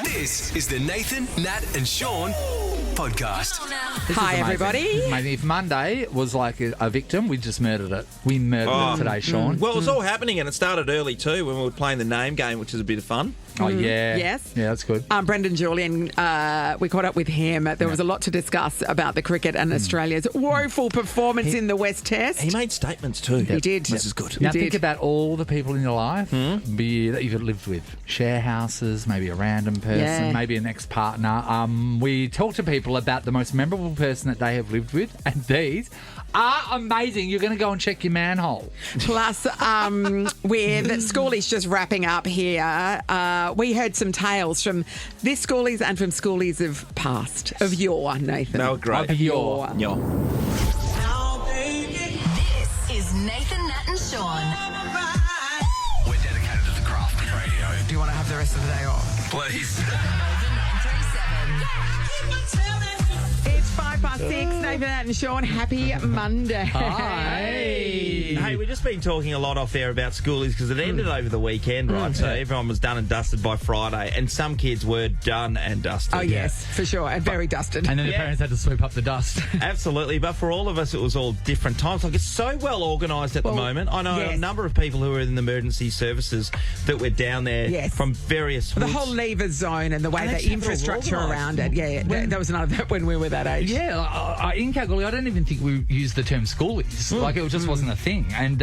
This is the Nathan, Nat and Sean podcast. Hi, everybody. Mate, if Monday was like a victim, we just murdered it. We murdered it today, Sean. Well, it was all happening, and it started early too when we were playing the name game, which is a bit of fun. Oh, yeah. Yes. Yeah, that's good. Brendan Julian, we caught up with him. There was a lot to discuss about the cricket and Australia's woeful performance in the West Test. He made statements too. He did. This is good. Now, think about all the people in your life that you've lived with. Share houses, maybe a random person, maybe an ex-partner. We talk to people about the most memorable person that they have lived with, and these are amazing. You're going to go and check your manhole. Plus, with schoolies just wrapping up here, we heard some tales from this schoolies and from schoolies of past, of yore, Nathan. They were great. Of yore. Yeah. This is Nathan, Nat and Sean. We're dedicated to the craft of radio. Do you want to have the rest of the day off? Please. It's 6:05, Nathan, Nat and Sean. Happy Monday. Hey, we've just been talking a lot off air about schoolies because it ended over the weekend, right? So everyone was done and dusted by Friday, and some kids were done and dusted. Oh, yes, for sure. And very dusted. And then the parents had to sweep up the dust. Absolutely, but for all of us, it was all different times. Like, it's so well organised at the moment. I know a number of people who are in the emergency services that were down there from various the whole lever zone and the way the infrastructure around it. Yeah, there was none of that when we were that age. Yeah, in Kalgoorlie, I don't even think we used the term schoolies. Like, it just wasn't a thing. And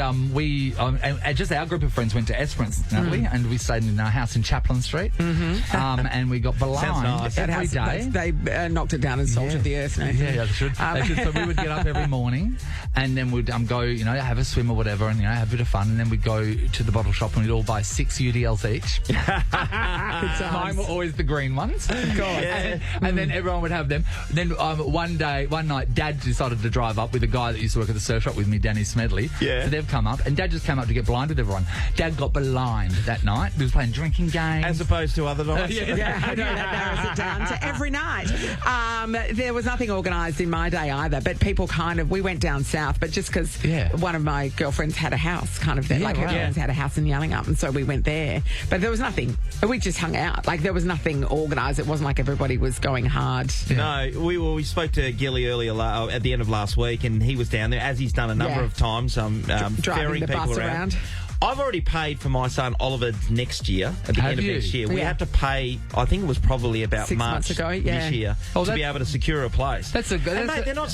just our group of friends went to Esperance, Natalie, and we stayed in our house in Chaplin Street. And we got blind every day. They knocked it down and salted the earth, Nathan. Yeah, they should. So we would get up every morning and then we'd go, have a swim or whatever and, have a bit of fun. And then we'd go to the bottle shop and we'd all buy 6 UDLs each. Mine were always the green ones. And then everyone would have them. Then one night, Dad decided to drive up with a guy that used to work at the surf shop with me, Danny Smedley. Yeah. So they've come up, and Dad just came up to get blind with everyone. Dad got blind that night. He was playing drinking games. As opposed to other nights. I know that narrows it down to every night. There was nothing organised in my day either, but people we went down south, but just because one of my girlfriends had a house there. Her girlfriends had a house in Yallingup, and so we went there. But there was nothing. We just hung out. There was nothing organised. It wasn't like everybody was going hard. No, we spoke to Gilly earlier at the end of last week, and he was down there, as he's done a number of times, driving the bus around. I've already paid for my son Oliver next year, at the end of next year. We had to pay, I think it was probably about 6 March months ago, this year, to be able to secure a place. That's a good. Mate, they're not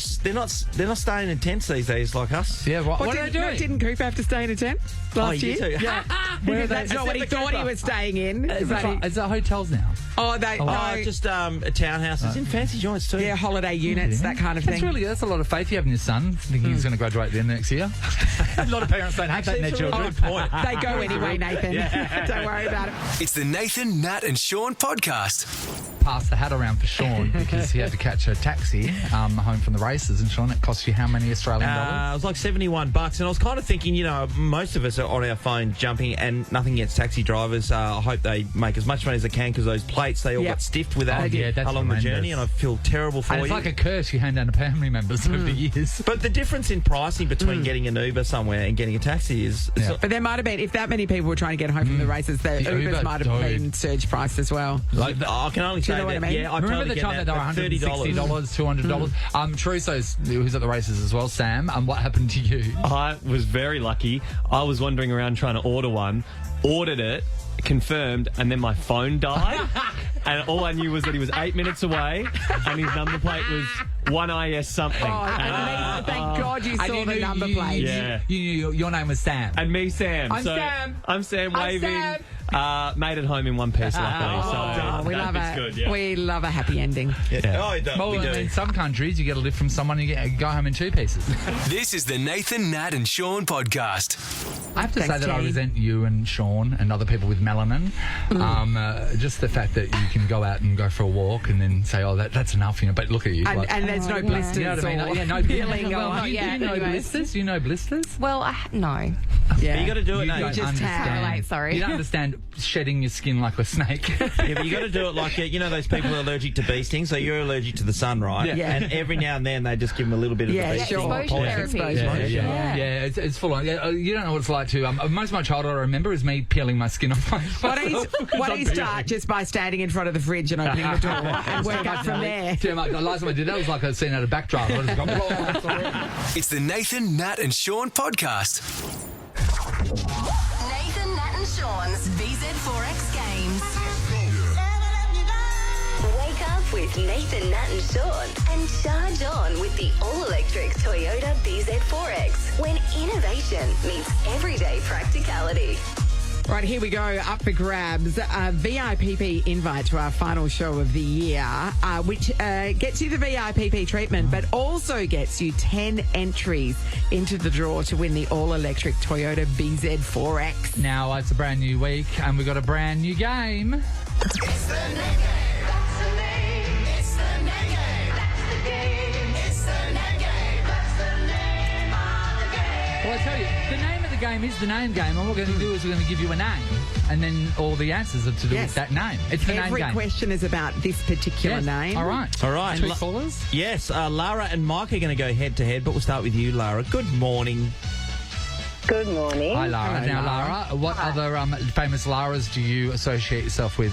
staying in tents these days like us. Yeah, right. What are they doing? Didn't Cooper have to stay in a tent last year? Too. Yeah. That's not what he thought he was staying in. Is that hotels now? Just townhouses in fancy joints too. Yeah, holiday units, that kind of thing. That's a lot of faith you have in your son, thinking he's going to graduate then next year. A lot of parents don't have that in their children. They go anyway, Nathan. Don't worry about it. It's the Nathan, Nat and Sean podcast. Passed the hat around for Sean because he had to catch a taxi home from the races. And Sean, it cost you how many Australian dollars? It was like $71, and I was kind of thinking, most of us are on our phone jumping, and nothing against taxi drivers. I hope they make as much money as they can because those plates, they all got stiffed with that along the journey, and I feel terrible for you. It's like a curse you hand down to family members over the years. But the difference in pricing between getting an Uber somewhere and getting a taxi is... But there might have been, if that many people were trying to get home from the races, the Ubers might have been surge priced as well. I can only say that. Yeah, I remember the time that they were $160, $200. Truso's, who's at the races as well, Sam. What happened to you? I was very lucky. I was wandering around trying to order one, ordered it, confirmed, and then my phone died. And all I knew was that he was 8 minutes away, and his number plate was 1IS something. Thank God you saw the number plate. You knew your name was Sam. And me, Sam. I'm Sam waving. Made it home in one piece, luckily. We love it. Good, we love a happy ending. In some countries, you get a lift from someone, you go home in 2 pieces. This is the Nathan, Nat and Sean podcast. I have to say that I resent you and Sean and other people with melanin. Just the fact that you can go out and go for a walk and then say, that's enough, But look at you. And there's no blisters. You know what I mean? No peeling. You know blisters? You know blisters? Well, no. Yeah. But you got to do it. You No, don't just understand. Wait, sorry. You don't understand shedding your skin like a snake. Yeah, but you got to do it like you know those people who are allergic to bee stings. So you're allergic to the sun, right? Yeah. And every now and then they just give them a little bit of Yeah, the bee sure. sting. Exposure therapy. Yeah, it's full on. Yeah, you don't know what it's like to. Most of my childhood I remember is me peeling my skin off. Why don't you start just by standing in front of the fridge and opening the door and work up from there? Too much. The last time I did that was like a scene out of Backdraft. I just got, It's the Nathan, Nat, and Sean podcast. Nathan, Nat and Sean's BZ4X Games. Wake up with Nathan, Nat and Sean and charge on with the all-electric Toyota BZ4X when innovation meets everyday practicality. Right, here we go. Up for grabs. A VIPP invite to our final show of the year, which gets you the VIPP treatment, but also gets you 10 entries into the draw to win the all-electric Toyota BZ4X. now it's a brand new week and we've got a brand new game. It's the Net Game. That's the name. It's the Net Game. That's the game. It's the Net Game. That's the name of the game. Well, I tell you, the name of the game is the name game, and what we're going to do is we're going to give you a name, and then all the answers are to do Yes. with that name. It's the name Every game. question is about this particular Yes. name. All right. All right. Two callers. Yes, Lara and Mike are going to go head to head, but we'll start with you, Lara. Good morning. Good morning. Hi, Lara. Hello, Now, Lara. Lara, what other famous Laras do you associate yourself with?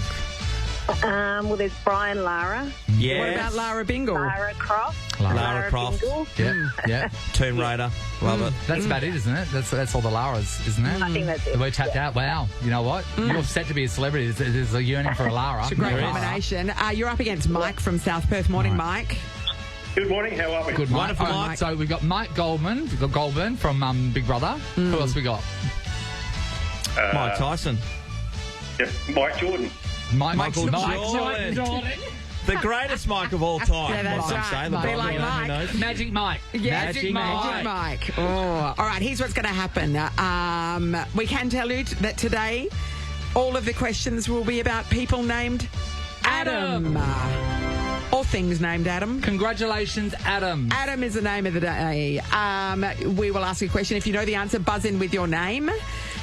Well, there's Brian Lara, Yes. What about Lara Bingle? Lara Croft, Lara Croft. Bingle. Yeah, yeah. Tomb Raider. Love it. That's about it, isn't it? That's all the Laras, isn't it? I think that's it. We're tapped out. Wow. You know what? You're set to be a celebrity. There's a yearning for a Lara. It's a great There is. combination. You're up against Mike from South Perth. Morning, Mike. Good morning, how are we? Good, Mike. Wonderful, All right, Mike. So we've got Mike Goldman. We've got Goldburn from Big Brother. Who else we got? Mike Tyson. Yep, Mike Jordan. Mike Jordan. The greatest Mike of all time. Yeah, that's what some right. say. The Be Bible, like you know, who Mike. knows? Magic Mike. Magic Mike. Oh. All right, here's what's going to happen. We can tell you that today all of the questions will be about people named Adam. Or things named Adam. Congratulations, Adam. Adam is the name of the day. We will ask you a question. If you know the answer, buzz in with your name.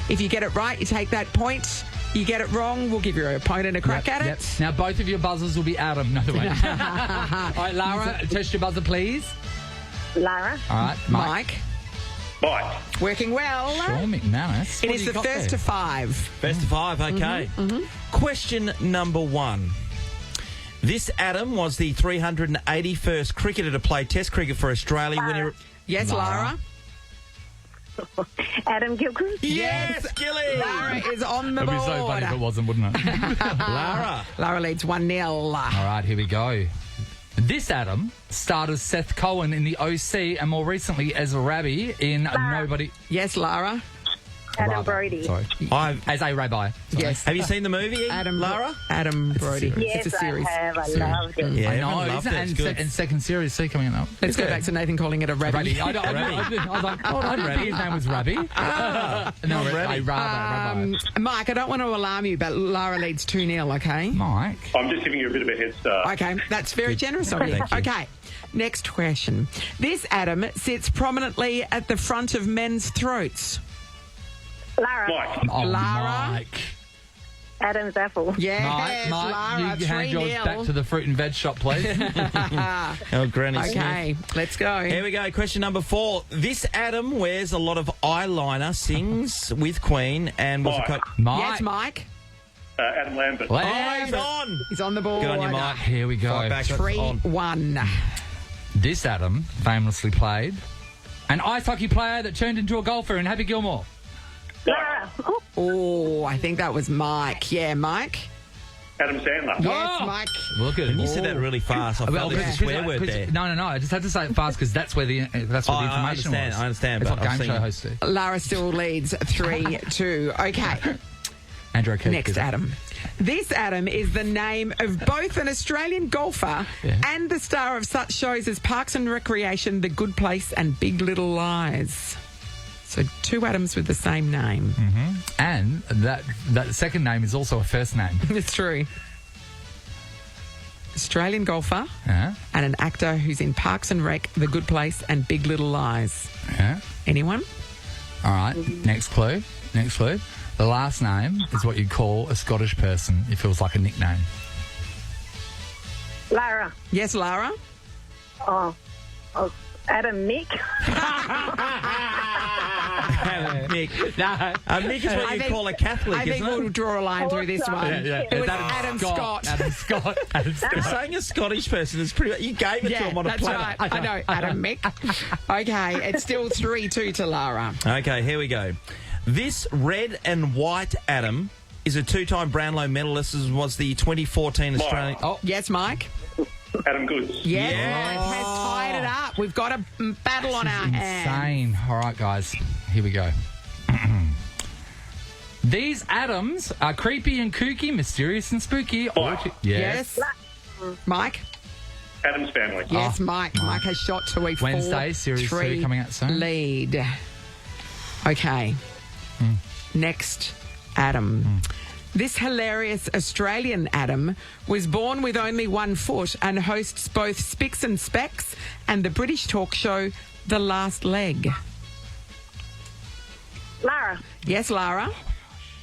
If you get it right, you take that point. You get it wrong, we'll give your opponent a crack at it. Now, both of your buzzers will be Adam. No, wait. All right, Lara, test your buzzer, please. Lara. All right, Mike. Mike. Working well. Sean McManus. It What is do you the got first there? to five. First of five, okay. Question number one. This Adam was the 381st cricketer to play Test cricket for Australia when he... Yes, Lara. Adam Gilchrist. Yes, Gilly! Lara is on the It'd board. be so funny if it wasn't, wouldn't it? Lara. Lara leads 1-0. All right, here we go. This Adam starred as Seth Cohen in The OC and more recently as Rabbi in Nobody... Yes, Lara. Adam Rabbi, Brody. Sorry. As a rabbi. Sorry. Yes. Have you seen the movie, Adam Lara? Adam Brody. Yes, It's a series. I have. I loved it. Yeah, I know, everyone loved isn't it. it? It's And, good. and second series C coming up. Let's go back to Nathan calling it a rabbit. Rabbi. I was like, oh, I didn't think his name was Rabbi. No, Rabbi. Mike, I don't want to alarm you, but Lara leads 2-0, okay? Mike. I'm just giving you a bit of a head start. Okay, that's very generous of you. Thank you. Okay, next question. This Adam sits prominently at the front of men's throats. Lara. Mike. Oh, Lara. Mike. Adam's apple. Yes, Mike, Lara, you hand yours 3-0. back to the fruit and veg shop, please. Oh, Granny Okay, let's go. Here we go. Question number 4. This Adam wears a lot of eyeliner, sings with Queen, and was Mike. Mike. Yes, Mike. Adam Lambert. Oh, he's on. He's on the board. Good on you, Mike. Here we go. Fight back. On. 3-1. This Adam famously played an ice hockey player that turned into a golfer in Happy Gilmore. Lara. Oh, Oh, I think that was Mike. Yeah, Mike. Adam Sandler. Yes, Oh. Mike. Look at And you it. said that really fast. I felt there's a swear word there. No. I just had to say it fast because that's where the information I understand, was. I understand, It's but what I've game seen- show hosts do. Lara still leads 3-2. Okay, Andrew O'Keefe. next did it. Adam. This Adam is the name of both an Australian golfer and the star of such shows as Parks and Recreation, The Good Place and Big Little Lies. So 2 Adams with the same name. And that second name is also a first name. It's true. Australian golfer Yeah. and an actor who's in Parks and Rec, The Good Place and Big Little Lies. Yeah. Anyone? All right. Next clue. The last name is what you'd call a Scottish person. It feels like a nickname. Lara. Yes, Lara? Oh, Adam Mick. Mick. Mick is what you call a Catholic, I think isn't we'll it? draw a line through this one. Yeah. It was Adam Scott. Adam Scott. Saying a Scottish person is pretty... You gave it to him on a that's platter. right. I know, Adam Mick. Okay, it's still 3-2 to Lara. Okay, here we go. This red and white Adam is a two-time Brownlow medalist, as was the 2014 Australian... Oh, yes, Mike? Adam Goods. Yes, Yes. Mike has tied it up. We've got a battle on our hands. Insane. All right, guys. Here we go. These Adams are creepy and kooky, mysterious and spooky. Mike. Yes. Mike? Adam's family. Yes, Mike. Mike has shot to a Wednesday, Series 2 coming out soon. Lead. Okay. Next, Adam. This hilarious Australian Adam was born with only 1 foot and hosts both Spicks and Specks and the British talk show The Last Leg. Lara. Yes, Lara?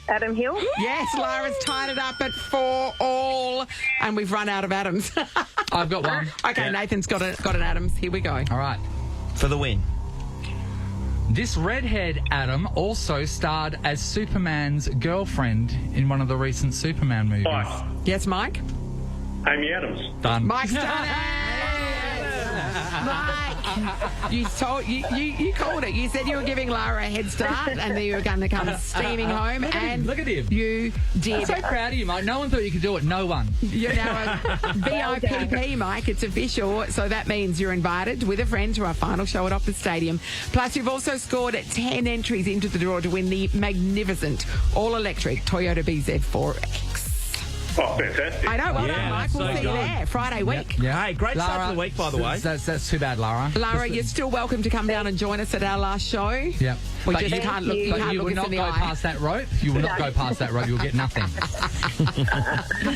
Adam Hill. Yes, Lara's tied it up at 4-4, and we've run out of Adams. I've got one. Okay, Nathan's got an Adams. Here we go. All right. For the win. This redhead Adam also starred as Superman's girlfriend in one of the recent Superman movies. Mike. Yes, Mike? Amy Adams. Done. Mike's done it. Mike, you called it. You said you were giving Lara a head start and that you were going to come steaming home. Look at him. You did. I'm so proud of you, Mike. No one thought you could do it. No one. You're now a VIPP, Mike. It's official. So that means you're invited with a friend to our final show at Optus Stadium. Plus, you've also scored 10 entries into the draw to win the magnificent all-electric Toyota BZ4X. Oh, fantastic. I know. Well Yeah, done, Mike. We'll so see you good. there Friday week. Yeah. Hey, great start to the week, by the way. That's too bad, Lara. Lara, you're still welcome to come down and join us at our last show. Yeah. We But just you can't look. You But can't you look will us not in the go eye. past that rope. You will not go past that rope. You'll get nothing.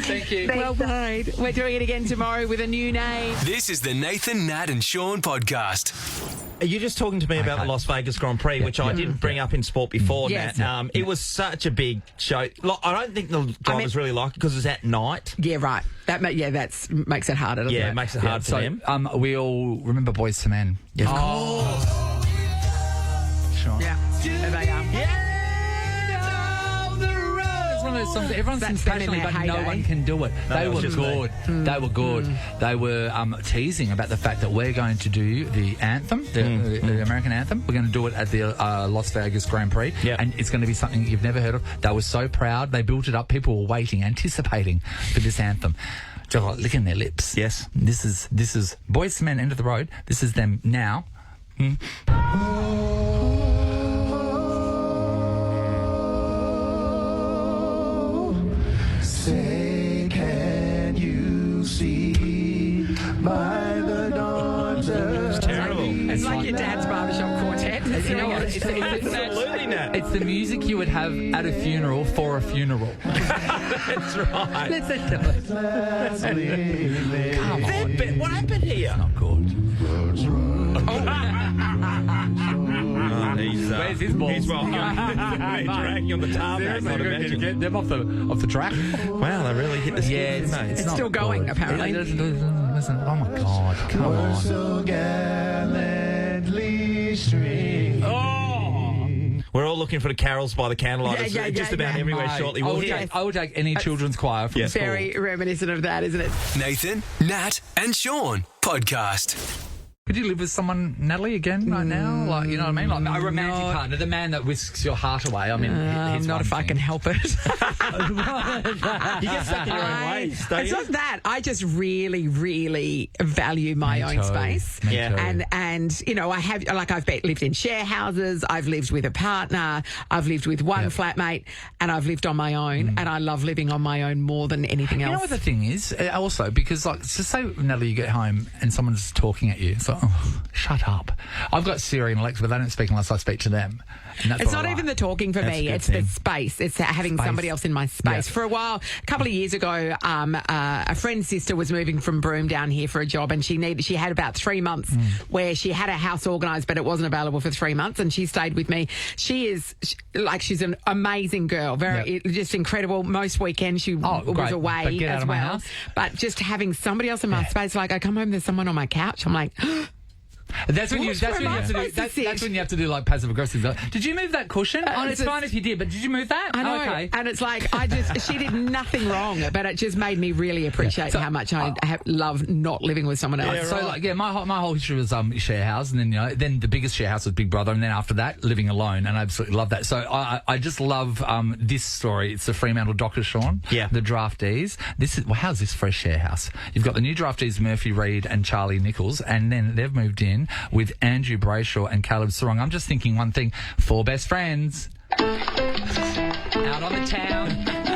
Thank you. Well played. We're doing it again tomorrow with a new name. This is the Nathan, Nat and Sean podcast. You're just talking to me about the Las Vegas Grand Prix, which I didn't bring up in sport before, Yes. Nat. It was such a big show. Like, I don't think the drivers really like it because it's at night. Yeah, right. That makes it harder. Doesn't Yeah, it? it makes it hard for them. We all remember Boys to Men. Yeah, of course. Sean. Yeah. There they are. It's one of those songs that everyone sings That's them in passionately, their but no heyday. one can do it. No, They it was were just me. good. They were good. They were teasing about the fact that we're going to do the anthem, the American anthem. We're going to do it at the Las Vegas Grand Prix, Yep. and it's going to be something you've never heard of. They were so proud. They built it up. People were waiting, anticipating for this anthem. Just like licking their lips. Yes. This is Boys to Men, End of the Road. This is them now. Say, can you see by the dawn's It's terrible. It's like your dad's barbershop quartet. You know what? Absolutely, Nat. It's the music you would have at a funeral for a funeral. That's right. Come on. What happened here? Not good. Where's his balls? He's well, dragging on the tarmac, I'd imagine. Get them off the track. Wow, they really hit the skin, didn't they? It's still going, apparently. Listen, oh my God, come on. so gallantly stream. We're all looking for the carols by the candlelight. Yeah, It's yeah, just yeah, about yeah. everywhere Mate, shortly. We'll hear. I will take any children's choir from school. Very reminiscent of that, isn't it? Nathan, Nat and Sean podcast. Could you live with someone, Natalie, again right now? Like, you know what I mean? Like a romantic partner, the man that whisks your heart away. I mean, he's Not one if I thing. can help it. You get stuck in your own ways, don't It's you? not that. I just really, really value my Me own too. space. Me Yeah. too. And you know, I've lived in share houses, I've lived with a partner, I've lived with one flatmate, and I've lived on my own, and I love living on my own more than anything else. You know what the thing is? Also, because, like, just say, Natalie, you get home and someone's talking at you. So, Shut up. I've got Siri and Alexa, but they don't speak unless I speak to them. And that's It's what I not like. even the talking for me. It's the space. It's having somebody else in my space. Yeah. For a while, a couple of years ago, a friend's sister was moving from Broome down here for a job, and she had about 3 months where she had a house organised, but it wasn't available for 3 months, and she stayed with me. She's an amazing girl, just incredible. Most weekends she was away but get out as of my well. house. But just having somebody else in my space, like I come home, there's someone on my couch. I'm like. That's when you have to do like passive aggressive. Did you move that cushion? It's fine if you did, but did you move that? I know. Okay. And it's like she did nothing wrong, but it just made me really appreciate how much I love not living with someone else. So my whole history was share house, and then the biggest share house was Big Brother, and then after that living alone, and I absolutely love that. So I just love this story. It's the Fremantle Doctor Sean, the draftees. How's this for a share house? You've got the new draftees Murphy Reid and Charlie Nichols, and then they've moved in with Andrew Brayshaw and Caleb Sarong. I'm just thinking one thing: 4 best friends out on the town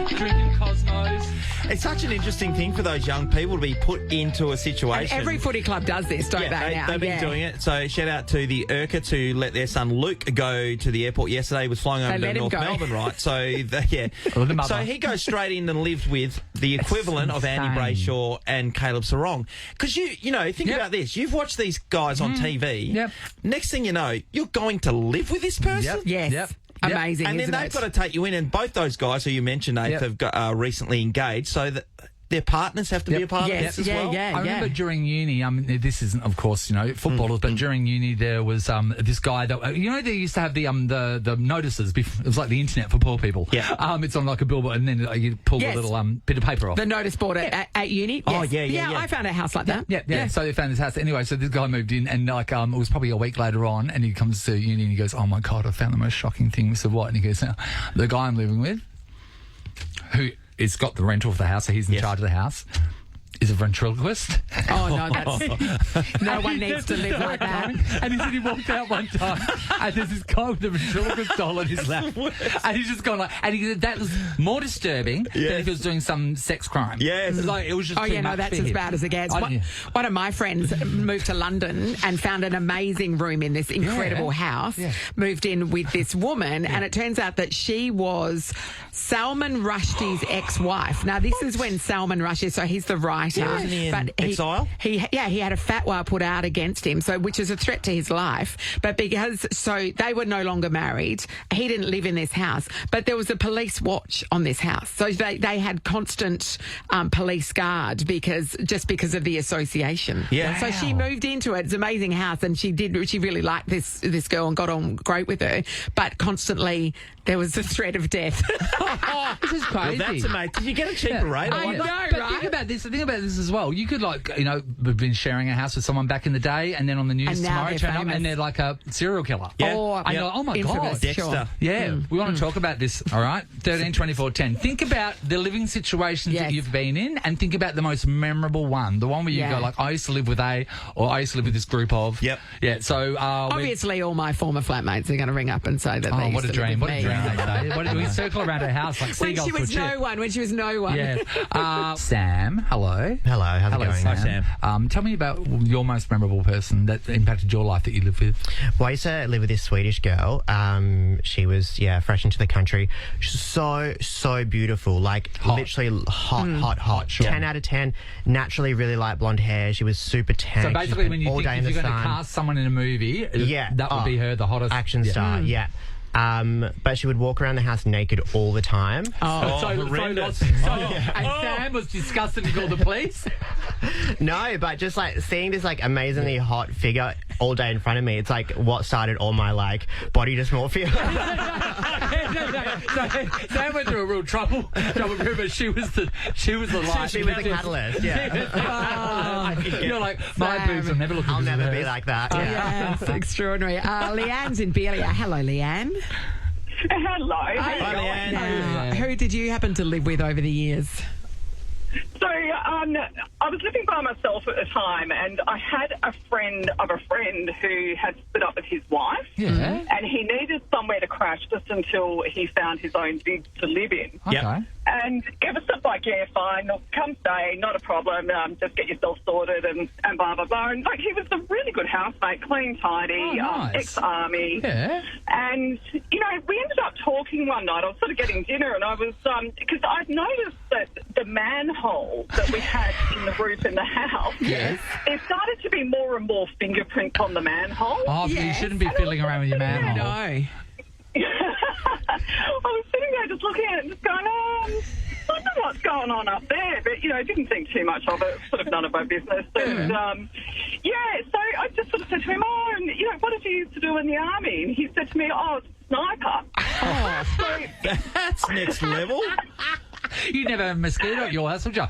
drinking Cosmos. It's such an interesting thing for those young people to be put into a situation. And every footy club does this, don't they? Now? They've been doing it. So shout out to the Urquharts who let their son Luke go to the airport yesterday. He was flying over to North Melbourne, right? So so he goes straight in and lived with the equivalent of Andy Brayshaw and Caleb Sarong. Because you think about this. You've watched these guys on TV. Yep. Next thing you know, you're going to live with this person. Yes. Yep. Amazing, and then isn't they've got to take you in, and both those guys who you mentioned, Nath, have got recently engaged, so that their partners have to be a part of this as well. I remember during uni, this isn't, of course, footballers, but during uni there was this guy that, they used to have the notices. It was like the internet for poor people. Yeah. It's on like a billboard, and then you pull the little bit of paper off. The notice board at uni. Oh, yes. yeah. I found a house like that. Yeah. So they found this house. Anyway, so this guy moved in, and it was probably a week later on, and he comes to uni and he goes, "Oh my God, I found the most shocking thing." We said, "What?" And he goes, "The guy I'm living with, who has got the rental of the house, so he's in charge of the house, is a ventriloquist." Oh, no, that's... no one needs to live like that. And he said he walked out one time, and there's this guy with a ventriloquist doll in his lap. And he's just gone like... And he said that was more disturbing than if he was doing some sex crime. Yes. It was just too much that's for as him. bad as it gets. One of my friends moved to London and found an amazing room in this incredible house, moved in with this woman, and it turns out that she was Salman Rushdie's ex-wife. Now, this is when Salman Rushdie, so he's the writer. Isn't he in exile? He had a fatwa put out against him, which is a threat to his life. But so they were no longer married. He didn't live in this house, but there was a police watch on this house. So they had constant police guard because of the association. Yeah. So she moved into it. It's an amazing house, and she really liked this girl and got on great with her. But constantly there was the threat of death. This is crazy. Well, that's amazing. Did you get a cheaper rate? I know, But right? think about this as well. You could we've been sharing a house with someone back in the day, and then on the news And now tomorrow they're turn up famous. and they're like a serial killer. Yeah. Or I know, oh my infamous, God. Dexter. sure. Yeah, we want to talk about this, all right? 13, 24, 10. Think about the living situations that you've been in, and think about the most memorable one. The one where you go like, I used to live with A, or I used to live with this group of. Yep. Yeah, so... Obviously, all my former flatmates are going to ring up and say that they what a used to dream. live What with a me. dream, they say. What did we circle around her house like When seagulls she was to a chip? when she was no one. Yeah. Sam, hello. Hello, how's it going? Sam. Hi, Sam. Tell me about your most memorable person that impacted your life that you lived with. Well, I used to live with this Swedish girl. She was, fresh into the country. She's so beautiful. Like, literally hot. Sure. 10 out of 10. Naturally really light blonde hair. She was super tan. So basically, when you all think day if in you're the going to sun. cast someone in a movie, that would be her, the hottest Action star, yeah. But she would walk around the house naked all the time. Horrendous. And Sam was disgusted and called the police. No, but just like seeing this like amazingly hot figure all day in front of me, it's like what started all my like body dysmorphia. So Sam went through a real trouble group, but she was the light. She was the catalyst. Yeah. You're like, my boobs will never look. I'll as good as never be hers. like that. Yes, extraordinary. Leanne's in Belia. Hello, Leanne. Hello. Hi, Leanne. Who did you happen to live with over the years? So I I was living by myself at the time, and I had a friend of a friend who had split up with his wife. Yeah. And he needed somewhere to crash just until he found his own dig to live in. Okay. And it was just like, yeah, fine, come stay, not a problem, just get yourself sorted and blah, blah, blah. And, like, he was a really good housemate, clean, tidy, nice. ex-army. Yeah. And, you know, we ended up talking one night. I was sort of getting dinner, and I was, because I'd noticed that the manhole that we had in the roof in the house, Yes. there started to be more and more fingerprints on the manhole. Oh, you shouldn't be fiddling around with your manhole. No. I was sitting there just looking at it and just going, I don't know what's going on up there. But, you know, I didn't think too much of it. Sort of none of my business. And, so I just sort of said to him, and, you know, what did you used to do in the army? And he said to me, it's sniper. So, That's next level. You never have a mosquito at your house, would you?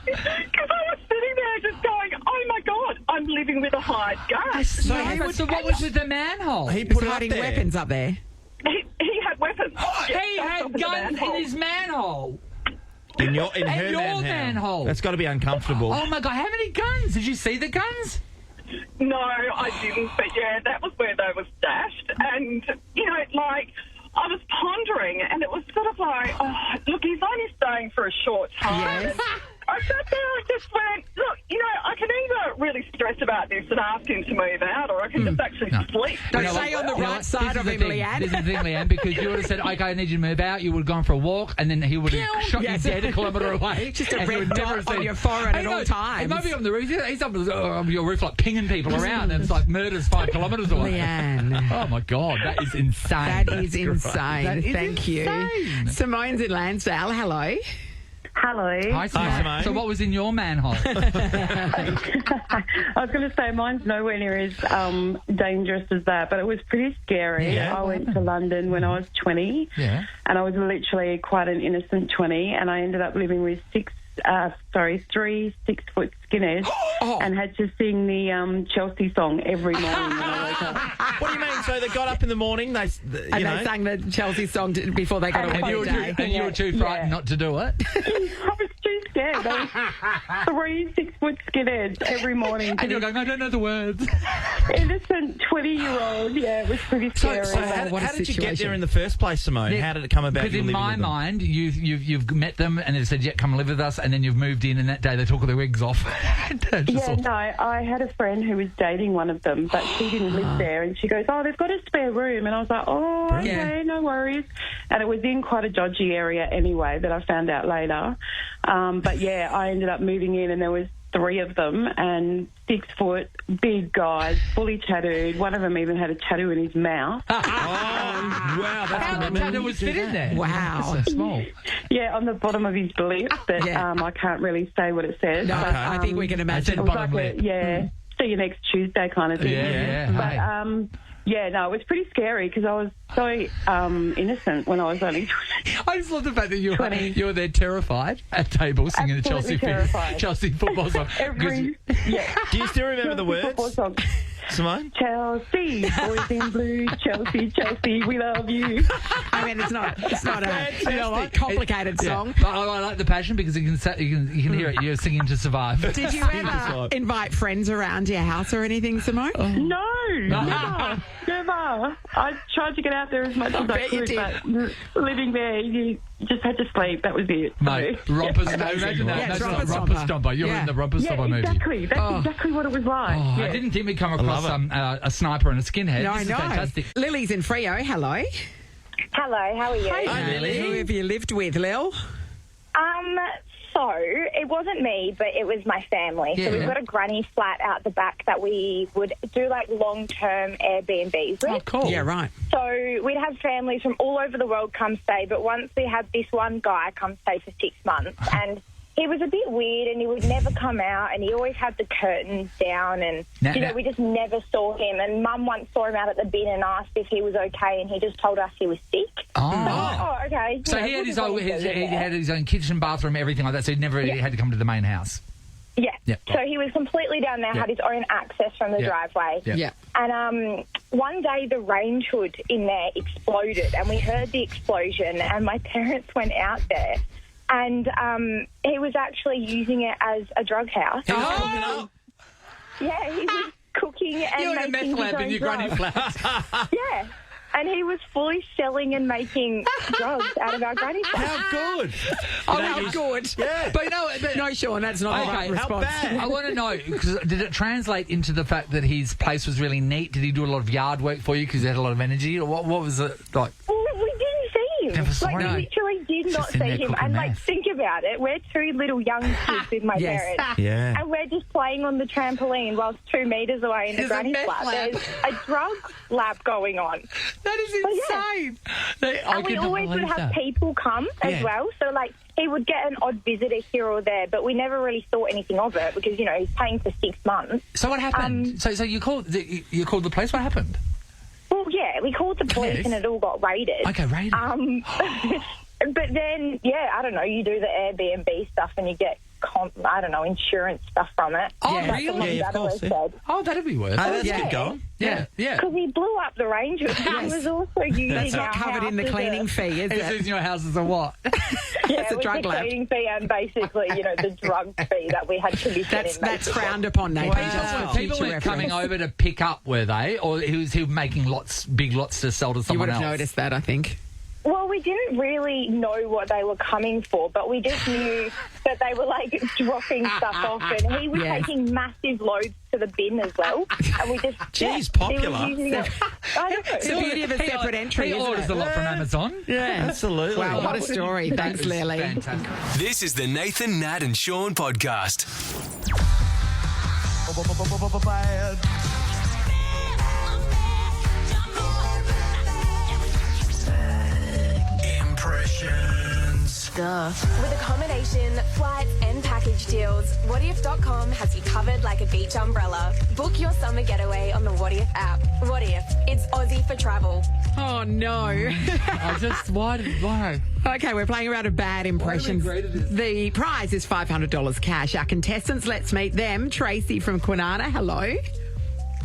because I was sitting there just going, oh, my God, I'm living with a hired gun. So what was with the manhole? He He's put it up hiding there. weapons up there. He had weapons. Yeah, He that's had up in the guns in manhole. his manhole. In her your manhole. That's got to be uncomfortable. Oh, my God. How many guns? Did you see the guns? No, I didn't. But, yeah, that was where they were stashed. And, you know, like, I was pondering, and it was sort of like, look, he's only staying for a short time. Yes. I sat there and just went, look, you know, I can either really stress about this and ask him to move out, or I can just actually sleep. Don't You know stay what? on the You know right what? side This of is him, the thing. Leanne. This is the thing, Leanne, because you would have said, okay, I need you to move out. You would have gone for a walk, and then he would have shot Yes. you dead a kilometre away. Just a and you red would never dot have on seen- your forehead I at know. all times. He might be on the roof. He's up on your roof, like pinging people around, and it's like murder's 5 kilometres away. Leanne. Oh, my God. That is insane. That is insane. That is Thank you. insane. Simone's in Lansdale. Hello. Hello. Hi, Simone. So what was in your manhole? I was going to say mine's nowhere near as dangerous as that, but it was pretty scary. Yeah. I went to London when I was 20, and I was literally quite an innocent 20, and I ended up living with 3 6-foot skinheads and had to sing the Chelsea song every morning when I woke up. What do you mean? So they got up in the morning, they sang the Chelsea song before they got And away you with were the day. And you were too frightened not to do it? I was too scared. There was 3 6-foot skinheads every morning. And you're going, I don't know the words. Innocent 20-year-old. Yeah, it was pretty scary. So how did you get there in the first place, Simone? How did it come about? Because you in living my with them? mind, you've met them and they've said, yeah, come live with us, and then you've moved in, and that day they took all their wigs off. No, I had a friend who was dating one of them, but she didn't live there, and she goes, they've got a spare room, and I was like, okay, no worries. And it was in quite a dodgy area anyway, that I found out later. But yeah, I ended up moving in, and there was 3 of them, and 6-foot, big guys, fully tattooed. One of them even had a tattoo in his mouth. Wow, that's How the tattoo was fit in there? Wow. That's so small. Yeah, on the bottom of his lip, but I can't really say what it says. No, but, I think we can imagine. it was like see you next Tuesday kind of thing. Yeah. But, no, it was pretty scary because I was so innocent when I was only 20. I just love the fact that you were there terrified at table singing Absolutely the Chelsea football song. Do you still remember the words, Simone? Chelsea, boys in blue, Chelsea, Chelsea, we love you. I mean, it's not a complicated song. But I like the passion because you can hear it. You're singing to survive. Did you ever invite friends around your house or anything, Simone? No, never. I tried to get out there as much as I could, but living there, you just had to sleep. That was it. Mate, rompers. Imagine that. That's like romper stomper. You're in the romper stomper movie. Exactly. That's exactly what it was like. I didn't think we'd come across a sniper and a skinhead. No, this is fantastic. Lily's in Freo. Hello. Hello, how are you? Hi, Lily. Who have you lived with, Lil? So, it wasn't me, but it was my family. Yeah. So we've got a granny flat out the back that we would do, like, long-term Airbnbs with. Oh, cool. Yeah, right. So we'd have families from all over the world come stay, but once we had this one guy come stay for 6 months, and he was a bit weird, and he would never come out, and he always had the curtains down, and, we just never saw him. And Mum once saw him out at the bin and asked if he was okay, and he just told us he was sick. Okay. So he had his own kitchen, bathroom, everything like that, so he never had to come to the main house. Yeah. Yep. So he was completely down there, had his own access from the driveway. Yep. Yeah. And one day the range hood in there exploded, and we heard the explosion, and my parents went out there. and he was actually using it as a drug house. He was cooking up. Yeah, he was cooking and You had a making meth lab his in own your granny drugs. flat. Yeah. And he was fully selling and making drugs out of our granny flat. How good? Oh, how good. Yeah. But no, Sean, that's not the right Okay, how response. bad? I want to know, 'cause did it translate into the fact that his place was really neat? Did he do a lot of yard work for you because he had a lot of energy? Or what was it like? Well, we didn't see him. Never saw Like, him. we literally did not Just in see there him. cooking And, meth. think about it. We're two little young kids with my Yes. parents. Yeah. And we're just playing on the trampoline whilst 2 metres away in the There's a granny meth flat. lab. There's a drug lab going on. That is So, yeah. insane. And we always would have people come as well. So, he would get an odd visitor here or there, but we never really thought anything of it because, he's paying for 6 months. So what happened? So you called the police? What happened? Well, yeah, we called the police Yes. and it all got raided. Okay, raided. But then, I don't know, you do the Airbnb stuff and you get, insurance stuff from it. Oh, Yeah. really? That's what Yeah, of Dad course, always said. Oh, that'd be worth it. Oh, that's Yeah. good going. Yeah. Because he blew up the range, but he was also using That's not our covered house in the as cleaning fee, is It's it? in your house as a what? It's a with drug the lab. cleaning fee and basically, the drug fee that we had commission That's in. that's frowned upon, Nathan. People, Just for people future were coming reference. over to pick up, were they? Or he was making big lots to sell to You someone would have else? noticed that, I think. Well, we didn't really know what they were coming for, but we just knew that they were dropping stuff off, and he was Yes. taking massive loads to the bin as well. And we just Jeez, he popular. was using it. I don't know. It's the beauty of a separate entry, He isn't orders it? a lot from Amazon. Yeah. Absolutely. Wow, what a story. Thanks, That was Lily. Fantastic. This is the Nathan, Nat, and Sean podcast. Impressions. With accommodation, flights, and package deals, whatif.com has you covered like a beach umbrella. Book your summer getaway on the What If app. What If? It's Aussie for travel. Oh, no. Why? Okay, we're playing around of bad impressions. The prize is $500 cash. Our contestants, let's meet them. Tracy from Kwinana, hello.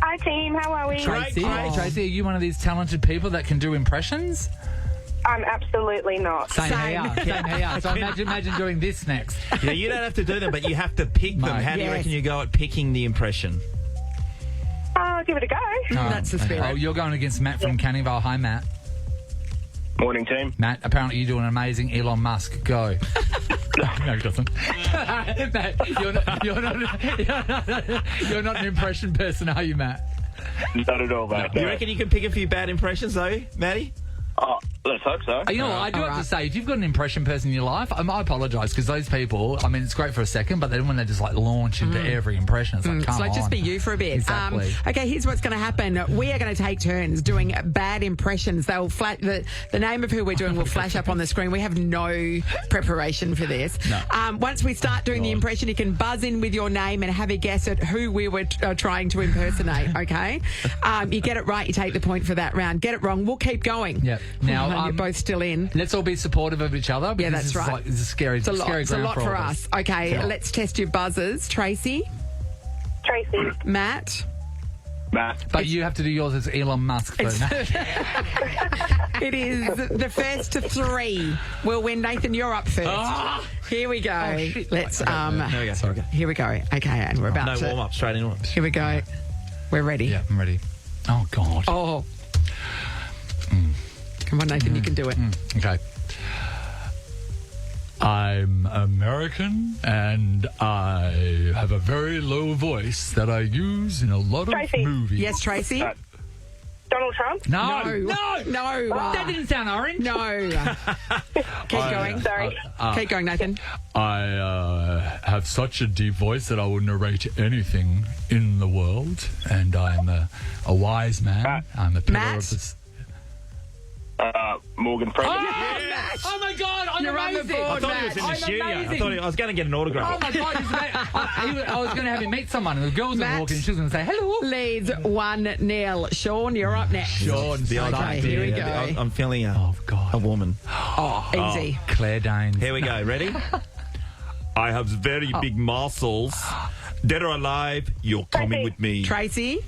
Hi, team. How are we? Tracy, Tracy, are you one of these talented people that can do impressions? I'm absolutely not. Same Same. here. So imagine doing this next. Yeah, you don't have to do them, but you have to pick them. Mate. How do you Yes. reckon you go at picking the impression? I'll give it a go. That's the spirit. Oh, you're going against Matt from Canningvale. Hi, Matt. Morning, team. Matt, apparently you do an amazing Elon Musk. Go. No, he doesn't. Matt, you're not an impression person, are you, Matt? Not at all, mate. You reckon you can pick a few bad impressions, though, Maddie? Oh, let's hope so. You know what, I do have to say, if you've got an impression person in your life, I apologise, because those people, I mean, it's great for a second, but then when they just launch into every impression, it's like, come So on. just be you for a bit. Exactly. Okay, here's what's going to happen. We are going to take turns doing bad impressions. They'll the name of who we're doing will flash up on the screen. We have no preparation for this. No. Once we start doing the impression, you can buzz in with your name and have a guess at who we were trying to impersonate, okay? You get it right, you take the point for that round. Get it wrong, we'll keep going. Yep. Now, you're both still in. let's all be supportive of each other. Because that's this right. Is like, it's a scary, It's a lot, scary it's a ground lot for for all of us. Okay, let's test your buzzers. Tracy, Tracy. Matt. Matt. But you have to do yours as Elon Musk, though, Matt. It is the first to 3 will win. Nathan, you're up first. Here we go. Let's There we go. Sorry. here we go. Okay, and we're about No to warm-up, straight in warm-up. Here we go. We're ready. Yeah, I'm ready. Oh, God. Oh. Come on, Nathan, you can do it. Okay. I'm American and I have a very low voice that I use in a lot of Tracy. movies. Yes, Tracy? Donald Trump? No. No. That didn't sound orange. No. Keep going. Sorry. Keep going, Nathan. I have such a deep voice that I will narrate anything in the world, and I'm a wise man. I'm a pillar Matt? of this. Morgan Freeman. Oh my God! I'm You're on the amazing. board, I thought he was in the Matt. studio. I amazing. thought I was going to get an autograph. Oh my God! I was going to have him meet someone, and the girl was going Matt. to walk in, and she was going to say hello. Leads 1-0. Sean, you're up next. Sean, The Okay, idea. here we go. I'm feeling Oh God! a woman. Oh, easy. Claire Danes. Here we go. Ready? I have very big muscles. Dead or alive, you're coming with me. Tracy?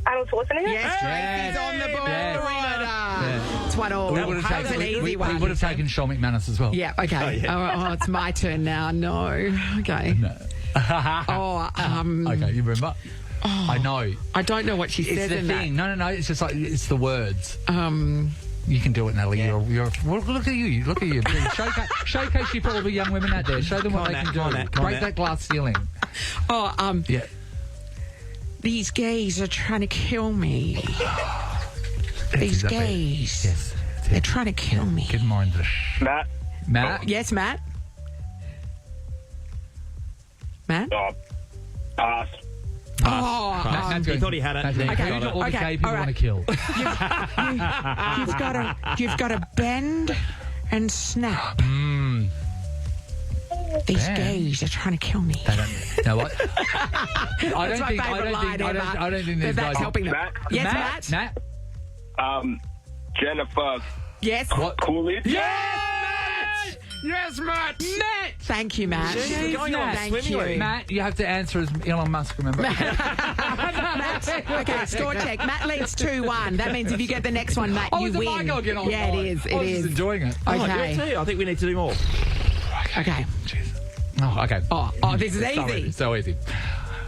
Arnold Schwarzenegger? Yes, Tracy's on the board. Yes. It's That's 1-1. We would have That was an easy one. We would have taken Sean McManus as well. Yeah, okay. Oh, it's my turn now. No. Okay. No. Okay, you remember? I know. I don't know what she said It's in the thing. that. No. It's just like, it's the words. You can do it, Natalie. Yeah. Well, look at you. Look at you. Showcase you for all the young women out there. Show them what they can do. Break that glass ceiling. Yeah. These gays are trying to kill me. These gays. Yes. They're trying to kill me. Get more English. Matt? Yes, Matt? Matt? Pass. He thought he had it. Who all the gay people want to kill? You've got to bend and snap. These gays are trying to kill me. They don't know what? I don't think these guys helping them. Matt? Yes, Matt? Jennifer. Yes. What? Coolidge. Yes, Matt. Thank you, Matt. Thank you. Matt, you have to answer as Elon Musk, remember? Matt, okay, score check. Matt leads 2-1. That means if you get the next one, Matt, you win. I go again? Yeah, it is. I was just enjoying it. Okay. I think we need to do more. Okay. Jeez. Oh, okay. Oh, this is easy. So easy.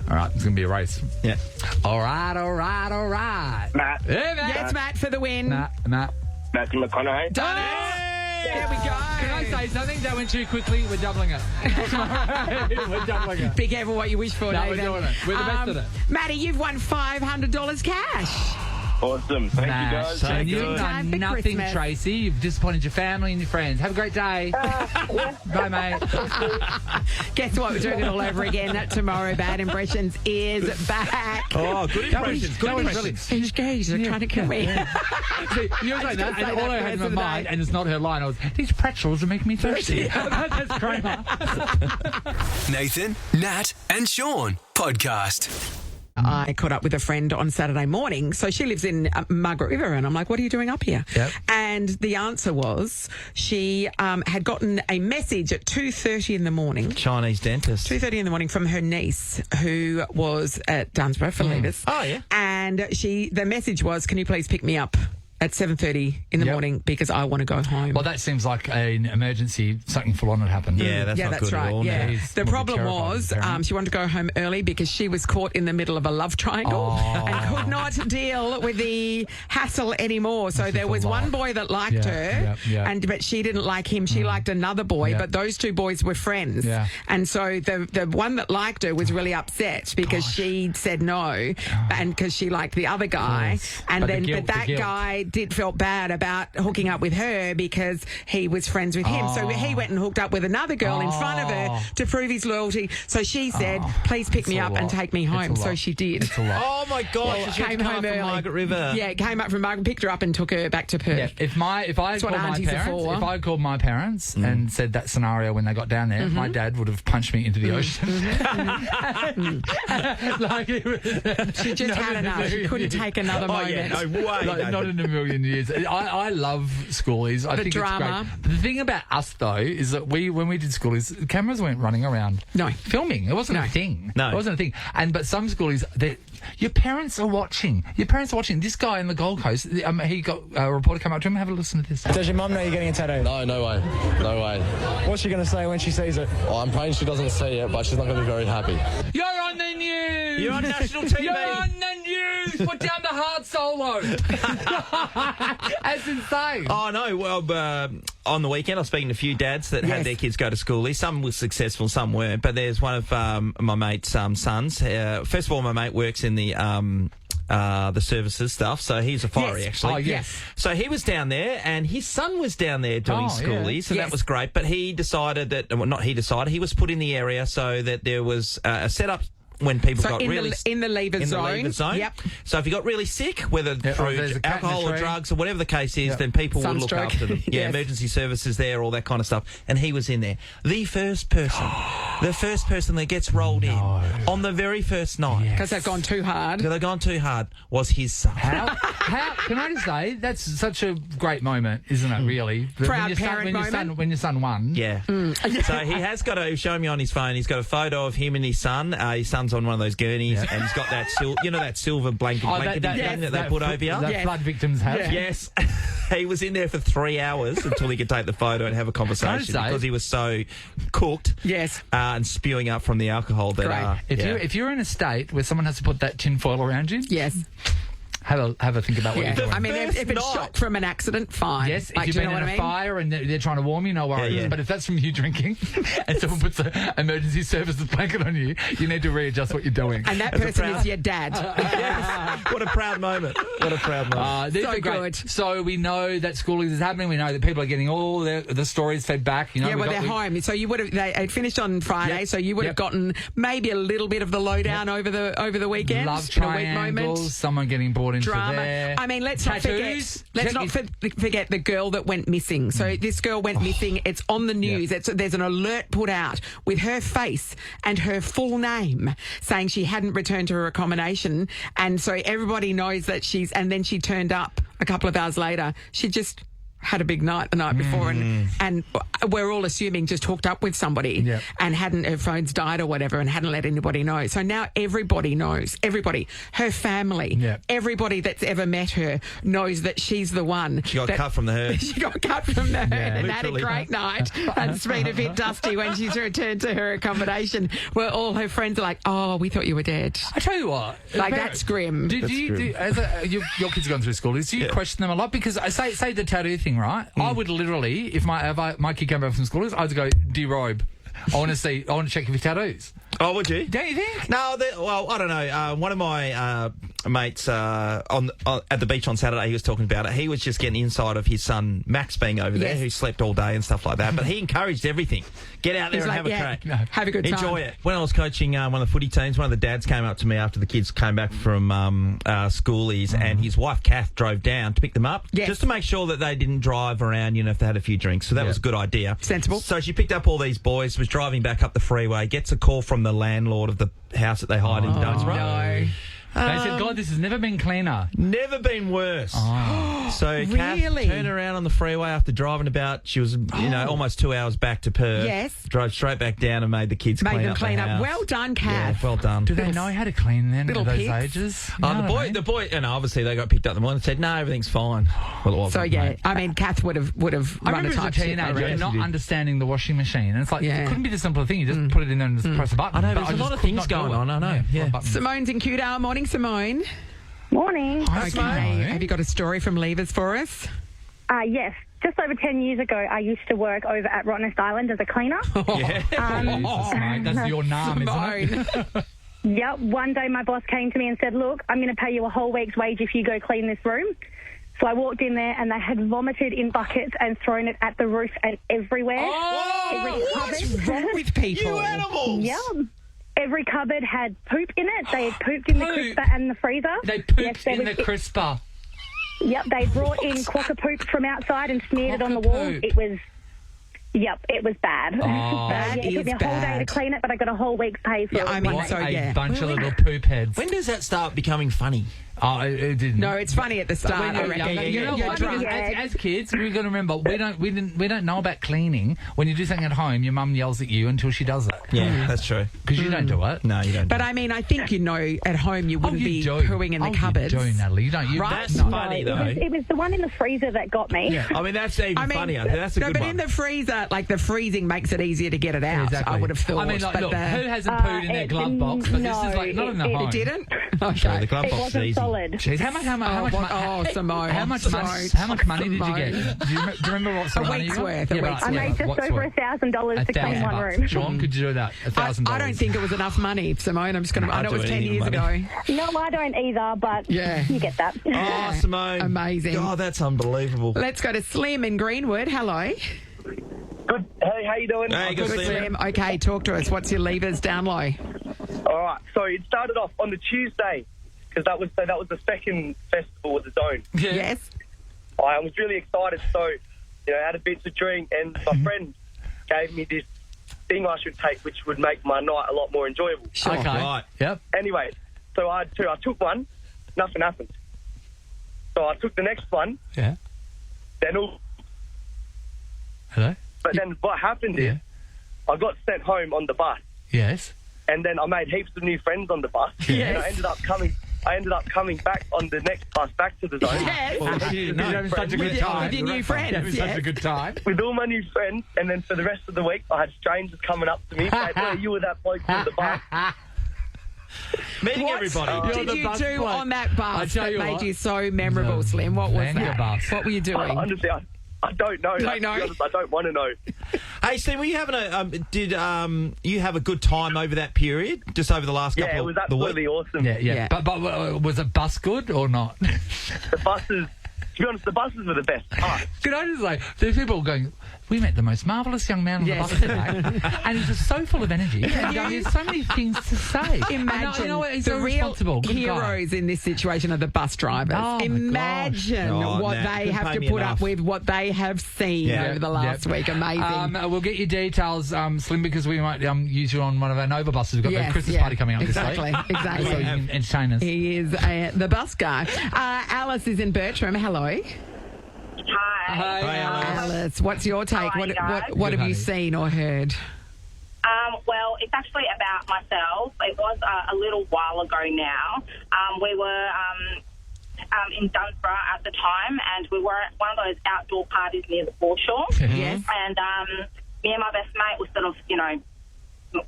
All right, it's going to be a race. Yeah. All right. Matt. Hey, Matt. Yes, Matt, for the win. Matt. Matthew McConaughey. Done it. There we go. Can I say something? That went too quickly. We're doubling it. We're doubling it. Be careful what you wish for, No, Nathan. we're doing it. We're the best of it. Matty, you've won $500 cash. Awesome. Thank you, guys. And you've done Time for nothing, Christmas. Tracy. You've disappointed your family and your friends. Have a great day. Bye, mate. Guess what? We're doing it all over again tomorrow. Bad Impressions is back. Oh, good impressions. Good impressions. These gays are trying to kill me. See, you were saying that, say and that all I the had in rest my of the mind, day. and it's not her line, I was, these pretzels are making me thirsty. That's Kramer. Nathan, Nat, and Sean podcast. I caught up with a friend on Saturday morning. So she lives in Margaret River, and I'm like, what are you doing up here? Yep. And the answer was she had gotten a message at 2:30 in the morning. Chinese dentist. 2:30 in the morning from her niece who was at Dunsborough for leavers. Oh, yeah. And the message was, can you please pick me up at 7:30 in the morning because I want to go home. Well, that seems like an emergency. Something full on had happened. Yeah, that's not good right. at all. Yeah. No. The problem was she wanted to go home early because she was caught in the middle of a love triangle and could not deal with the hassle anymore. So there was one boy that liked her, but she didn't like him. She liked another boy, but those two boys were friends. Yeah. And so the one that liked her was really upset because she said no, and because she liked the other guy, and but that guy felt bad about hooking up with her because he was friends with him. So he went and hooked up with another girl in front of her to prove his loyalty. So she said, please pick me up and take me home. So she did. It's a lot. Oh, my gosh. She came home from Margaret River. Yeah, came up from Margaret, picked her up and took her back to Perth. Yeah, if I had called my parents and said that scenario when they got down there, my dad would have punched me into the ocean. She just had enough. She couldn't take another moment. Yeah, no way. Not in a million years. I love schoolies. I think drama. it's great. The thing about us though is that when we did schoolies, the cameras weren't running around. No, filming. It wasn't a thing. No, it wasn't a thing. But some schoolies, your parents are watching. Your parents are watching. This guy in the Gold Coast, he got a reporter come up to him. Have a listen to this. Does your mum know you're getting a tattoo? No way. No way. What's she going to say when she sees it? Well, I'm praying she doesn't see it, but she's not going to be very happy. You're on the news. You're on national TV. You're on the news. Put down the hard solo. That's insane. Oh, no. Well, on the weekend, I was speaking to a few dads that had their kids go to school. Some were successful, some weren't. But there's one of my mate's sons. First of all, my mate works in the services stuff, so he's a fiery, actually. Oh, yes. So he was down there, and his son was down there doing schoolies, and that was great. But he decided that, well, not he decided, he was put in the area so that there was a setup when people got in really in the leaver zone. Yep. So if you got really sick, whether through alcohol or drugs or whatever the case is, then people would look after them. Yeah, emergency services there, all that kind of stuff. And he was in there. The first person that gets rolled in on the very first night. Because they've gone too hard. Because they've gone too hard was his son. How can I just say, that's such a great moment, isn't it, really? Proud parent moment. When your son won. Yeah. So he has got show me on his phone, he's got a photo of him and his son. His son's on one of those gurneys, and he's got that that silver blanket thing that they put over you. That flood victims have. Yes. he was in there for 3 hours until he could take the photo and have a conversation because he was so cooked. Yes. And spewing up from the alcohol. That if you're in a state where someone has to put that tin foil around you, yes. Have a think about what you're doing. I mean, if it's shock from an accident, fine. Yes, like, if you've been in a fire and they're trying to warm you, no worries. But if that's from you drinking and someone puts an emergency services blanket on you, you need to readjust what you're doing. And that person is your dad. What a proud moment. What a proud moment. These So are great. good. So we know that schooling is happening. We know that people are getting all the stories fed back. You know, Yeah, well, they're home. So you would have. They finished on Friday, so you would have gotten maybe a little bit of the lowdown over the weekend. Love in a week moment. triangles, someone getting brought into Drama. there. I mean, let's not forget the girl that went missing. So this girl went missing. It's on the news. There's an alert put out with her face and her full name saying she hadn't returned to her accommodation. And so everybody knows that and then she turned up a couple of hours later. She just had a big night the night before and we're all assuming just hooked up with somebody and her phone's died or whatever and hadn't let anybody know. So now everybody knows, her family, everybody that's ever met her knows that she's the one. She got cut from the herd. She got cut from the herd and had a great night and it's been a bit dusty when she's returned to her accommodation where all her friends are like, oh, we thought you were dead. I tell you what. Like, that's grim. Your kids are going through school, do you question them a lot? Because I say the tattoo thing, right? I would literally, if my kid came back from school, I'd go, derobe. I want to check if he tattoos. Oh, would you? Don't you think? No, well, I don't know. One of my mates at the beach on Saturday, he was talking about it. He was just getting inside of his son Max being over there, who slept all day and stuff like that. But he encouraged everything. Get out there and have a crack. Have a good time. Enjoy it. When I was coaching one of the footy teams, one of the dads came up to me after the kids came back from schoolies, and his wife Kath drove down to pick them up, just to make sure that they didn't drive around, if they had a few drinks. So that was a good idea. Sensible. So she picked up all these boys, was driving back up the freeway, gets a call from the landlord of the house that they hide in Dunsborough. No. They said, God, this has never been cleaner. Never been worse. So Kath Really? turned around on the freeway after driving she was, almost 2 hours back to Perth. Yes. Drove straight back down and made the kids clean up the house. Well done, Kath. Yeah, well done. Do they know how to clean then at those pigs. ages? The boy, and obviously they got picked up in the morning and said, no, everything's fine. Well, it wasn't. So, I mean, Kath would have I run a remember tight as a ship, I teenager reckon. not understanding the washing machine. And it's like, it couldn't be the simple thing. You just put it in there and just press a button. I know, there's a lot of things going on. I know. Yeah. Simone's in Cudale. Morning, Simone. Morning. Okay. Have you got a story from Levers for us? Yes. Just over 10 years ago, I used to work over at Rottnest Island as a cleaner. That's your name, isn't it? Yep. One day my boss came to me and said, look, I'm going to pay you a whole week's wage if you go clean this room. So I walked in there and they had vomited in buckets and thrown it at the roof and everywhere. What's wrong with people? You animals! Yeah. Every cupboard had poop in it. They had pooped in the crisper and the freezer. They pooped in the crisper. Yep, they brought in quokka poop from outside and smeared it on the wall. It was bad. That it took me a whole day to clean it, but I got a whole week's pay for it. I mean, so a bunch of little poop heads. When does that start becoming funny? Oh, it didn't. No, it's funny at the start. When I you're reckon. younger, you know You're what? drunk. As kids, we've got to remember we don't know about cleaning. When you do something at home, your mum yells at you until she does it. Yeah, that's true. Because you don't do it. No, you don't. But I mean, I think at home you wouldn't be pooing in the cupboards. You do, Natalie. You don't. Right? That's funny though. It was the one in the freezer that got me. Yeah. I mean, that's even funnier. That's a good but one. in the freezer, like the freezing makes it easier to get it out. Exactly. I would have thought. I mean, like, but look, who hasn't pooed in their glove box? But this is like not in the home. It didn't. Sorry, the glove It box is wasn't easy. solid. Jeez, how much? Simone. How much money did you get? Do you remember what sort of money you got? A week's worth. I made just over $1,000 to clean one room. Sean, could you do that? $1,000. I don't think it was enough money, Simone. I'm just going to. I know it was 10 years ago. No, I don't either, but you get that. Oh, Simone. Amazing. God, that's unbelievable. Let's go to Slim in Greenwood. Hello. Good. Hey, how you doing? Hey, good, Slim. Okay, talk to us. What's your levers down low? All right. So it started off on the Tuesday because that was the second festival with the Zone. Yes. I was really excited, so I had a bit to drink, and my friend gave me this thing I should take, which would make my night a lot more enjoyable. Sure. Okay. Right. Yep. Anyway, so I had two. I took one, nothing happened. So I took the next one. Yeah. Then Hello? But then what happened is I got sent home on the bus. Yes. And then I made heaps of new friends on the bus. Yes. And I ended up I ended up coming back on the next bus back to the zone. Yes. Such a good time. With your new friends. Such a good time. With all my new friends, and then for the rest of the week, I had strangers coming up to me saying, "Hey, you were that bloke from the bus." Meeting everybody. Did you do on that bus that made you so memorable, The Slim? What was banger that? bus. What were you doing? Honestly, I don't know. Don't know? To be honest, I don't want to know. Hey, Steve, were you having did you have a good time over that period? Just over the last couple of Yeah, it was the week? absolutely awesome. Yeah. But was it bus good or not? The buses, to be honest, the buses were the best part. Could I just say, there's people going, we met the most marvellous young man on the bus today, and he's just so full of energy, and he has so many things to say. Imagine you know what, he's the so real responsible. Good heroes in this situation are the bus drivers. Oh, my Imagine gosh. what Nat, they couldn't have pay to me put enough. up with, what they have seen over the last week. Amazing. We'll get your details, Slim, because we might use you on one of our Nova buses. We've got the Christmas party coming up this week. Exactly. So you can entertain us. He is the bus guy. Alice is in Bertram. Hello. Hi, Alice. What's your take? How are you guys? What have you seen or heard? Well, it's actually about myself. It was a little while ago now. We were in Dunsborough at the time, and we were at one of those outdoor parties near the foreshore. Yes. And me and my best mate were sort of,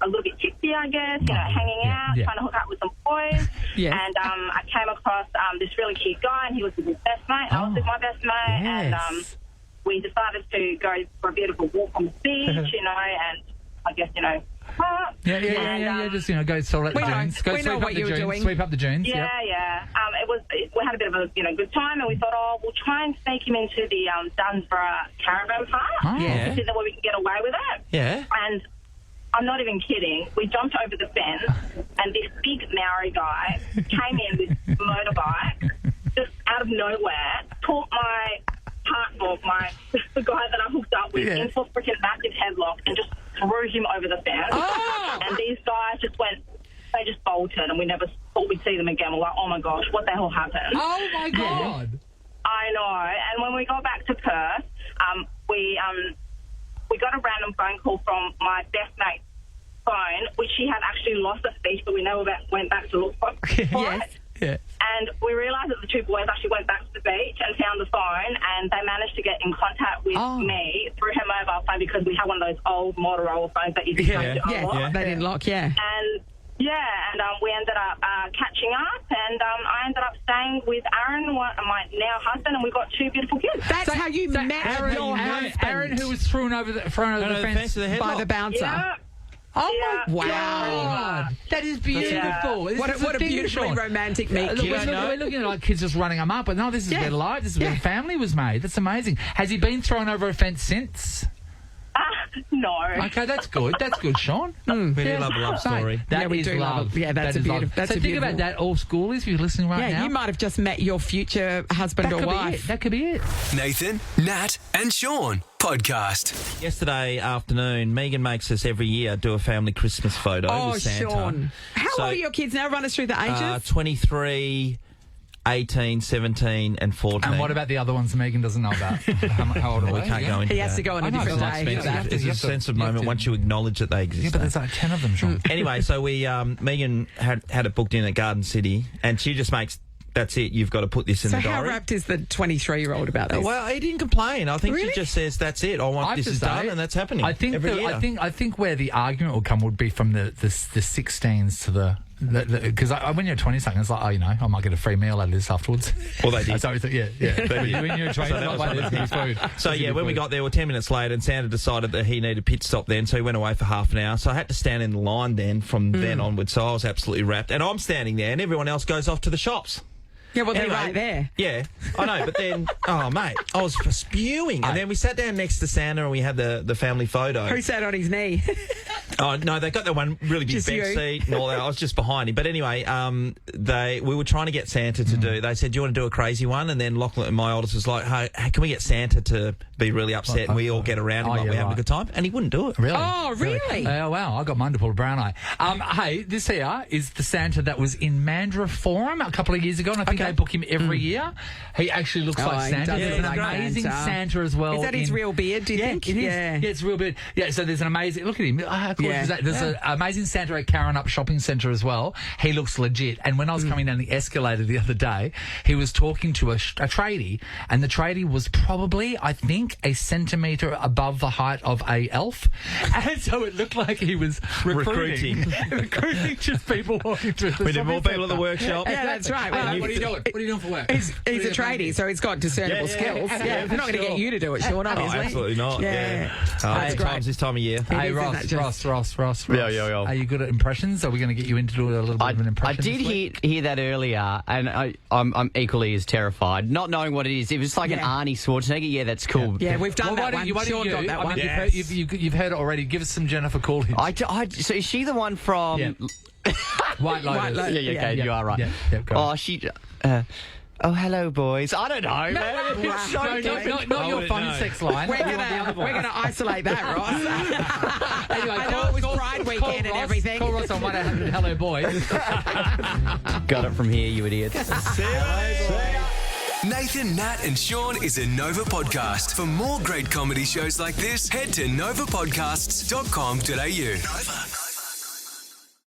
a little bit tipsy, I guess, hanging out, trying to hook up with some boys. Yes. And I came across this really cute guy, and he was with his best mate. I was with my best mate, and we decided to go for a bit of a walk on the beach, and I guess, Just go sort out the dunes. Go we know what you were doing. Sweep up the dunes. Yeah. We had a bit of a good time, and we thought, we'll try and sneak him into the Dunsborough Caravan Park. Yeah. See where we can get away with it. Yeah. And I'm not even kidding. We jumped over the fence, and this big Maori guy came in with a motorbike, just out of nowhere, took my partner, the guy that I hooked up with, into a freaking massive headlock, and just threw him over the fence. Oh! And these guys they just bolted, and we never thought we'd see them again. We're like, oh my gosh, what the hell happened? Oh my God! I know. And when we got back to Perth, we got a random phone call from my best mate's phone, which she had actually lost the speech, but we never went back to look for it. Yeah. And we realised that the two boys actually went back to the beach and found the phone, and they managed to get in contact with me through her mobile phone, because we had one of those old Motorola phones that you can unlock. They didn't lock, And we ended up catching up, and I ended up staying with Aaron, my now husband, and we've got two beautiful kids. That's how you met your husband. Aaron, who was thrown over the fence by the bouncer. Yeah. Oh my Wow. God! That is beautiful. This is What a the thing, beautifully Sean. romantic meet. Look, we're looking at like kids just running them up, but no, this is where life, this is where family was made. That's amazing. Has he been thrown over a fence since? No. Okay, that's good. That's good, Sean. We do love a love story. That we is do love. Yeah, that's a beautiful. That's so a think about that, all schoolies, if you're listening right now. You might have just met your future husband or wife. That could be it. Nathan, Nat, and Sean podcast. Yesterday afternoon, Megan makes us every year do a family Christmas photo with Santa. Sean. How old are your kids now? Run us through the ages. 23, 18, 17 and 14. And what about the other ones Megan doesn't know about? How old are We can't go into He has that. to go on a different day. It's a sensitive moment once you acknowledge that they exist. Yeah, but there's like 10 of them, Sean. Anyway, so we Megan had it booked in at Garden City, and she just makes, that's it, you've got to put this in the diary. So how wrapped is the 23-year-old about this? Well, he didn't complain. I think she just says, that's it, I want this is done, and that's happening. I think every year. I think where the argument will come would be from the 16s to the because when you're 20-something, it's like, I might get a free meal out of this afterwards. Well, they did. So when you're 20, when we got there, we're 10 minutes late, and Santa decided that he needed a pit stop then, so he went away for half an hour. So I had to stand in the line then from then onwards. So I was absolutely wrapped, and I'm standing there, and everyone else goes off to the shops. Yeah, well, they're right there. Yeah, I know, but then, oh, mate, I was spewing. And then we sat down next to Santa and we had the family photo. Who sat on his knee? Oh, no, they got that one really big bench seat and all that. I was just behind him. But anyway, we were trying to get Santa to do, they said, do you want to do a crazy one? And then Lachlan, my oldest, was like, hey, can we get Santa to be really upset and we all get around him like we're having a good time? And he wouldn't do it. Really? Oh, really? Oh, wow. I got mine to pull a brown eye. Hey, this here is the Santa that was in Mandurah Forum a couple of years ago, and I think they book him every year. He actually looks like Santa. There's an amazing Santa as well. Is that his real beard, do you think? It is. Yeah, it's real beard. Yeah, so there's an amazing... Look at him. How cool Yeah. There's an amazing Santa at Karrinyup Shopping Centre as well. He looks legit. And when I was coming down the escalator the other day, he was talking to a tradie, and the tradie was probably, I think, a centimetre above the height of a elf. And so it looked like he was recruiting just people walking through the We need more shopping people at the centre. workshop. Yeah, that's right. What are you doing? What are you doing for work? He's a tradie, so he's got discernible skills. Yeah, we're not going to get you to do it, Sean, obviously. Oh, absolutely not. Yeah. That's great. This time of year. Hey, Ross. Yo. Are you good at impressions? Are we going to get you into doing a little bit of an impression? I did hear that earlier, and I'm equally as terrified, not knowing what it is. It was like an Arnie Schwarzenegger. Yeah, that's cool. Yeah, we've done that one. Sean got that one. You've heard it already. Give us some Jennifer Coolidge. So is she the one from... Yeah. White Lotus. Yeah, okay, you are right. Yeah, go on. She... oh, hello, boys. I don't know, man. It's so different. Not your phone sex line. We're going to isolate that, Ross. Anyway, I know it was Pride weekend and everything. Call Ross on 1-800 Hello Boys. Got it from here, you idiots. Nathan, Nat, and Sean is a Nova podcast. For more great comedy shows like this, head to novapodcasts.com.au. Nova.